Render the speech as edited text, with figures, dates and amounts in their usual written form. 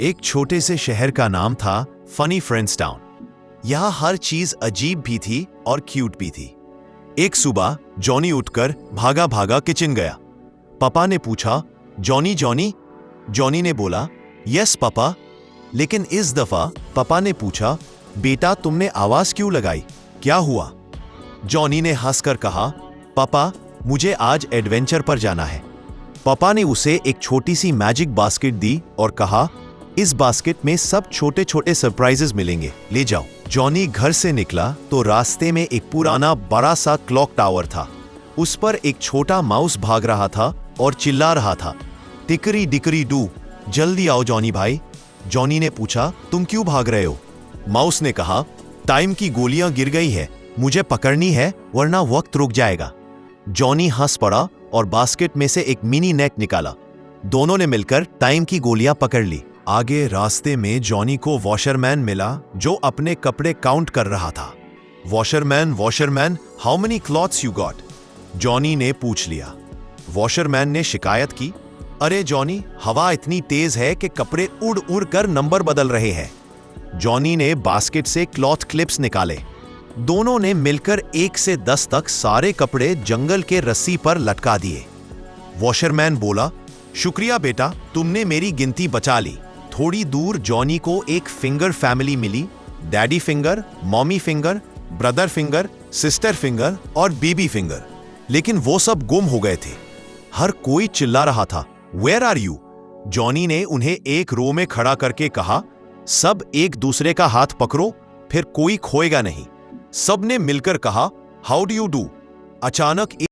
एक छोटे से शहर का नाम था फनी फ्रेंड्स टाउन। यहाँ हर चीज अजीब भी थी और क्यूट भी थी। एक सुबह जॉनी उठकर भागा भागा किचन गया। पापा ने पूछा, जॉनी जॉनी? जॉनी ने बोला, यस पापा। लेकिन इस दफा पापा ने पूछा, बेटा तुमने आवाज क्यों लगाई, क्या हुआ? जॉनी ने हंसकर कहा, पापा मुझे आज एडवेंचर पर जाना है। पापा ने उसे एक छोटी सी मैजिक बास्केट दी और कहा, इस बास्केट में सब छोटे छोटे सरप्राइजेस मिलेंगे, ले जाओ। जॉनी घर से निकला तो रास्ते में एक पुराना बड़ा सा क्लॉक टावर था। उस पर एक छोटा माउस भाग रहा था और चिल्ला रहा था, टिकरी डिकरी डू, जल्दी आओ जॉनी भाई। जॉनी ने पूछा, तुम क्यों भाग रहे हो? माउस ने कहा, टाइम की गोलियां गिर गई है, मुझे पकड़नी है वरना वक्त रुक जाएगा। जॉनी हंस पड़ा और बास्केट में से एक मिनी नेट निकाला। दोनों ने मिलकर टाइम की गोलियां पकड़ ली। आगे रास्ते में जॉनी को वॉशरमैन मिला जो अपने कपड़े काउंट कर रहा था। Washerman washerman, how many clothes you got? Johnny ने पूछ लिया। वॉशरमैन ने शिकायत की, अरे जॉनी, हवा इतनी तेज है कि कपड़े उड़ उड़ कर नंबर बदल रहे हैं। जॉनी ने बास्केट से क्लॉथ क्लिप्स निकाले। दोनों ने मिलकर 1 से 10 तक सारे कपड़े जंगल के रस्सी पर लटका दिए। वॉशरमैन बोला, शुक्रिया बेटा, तुमने मेरी गिनती बचा ली। थोड़ी दूर जॉनी को एक फिंगर फैमिली मिली, daddy finger, mommy finger, brother finger, sister finger और बेबी फिंगर। लेकिन वो सब गुम हो गए थे। हर कोई चिल्ला रहा था, वेयर आर यू? जॉनी ने उन्हें एक रो में खड़ा करके कहा, सब एक दूसरे का हाथ पकड़ो, फिर कोई खोएगा नहीं। सबने मिलकर कहा, हाउ डू यू डू? अचानक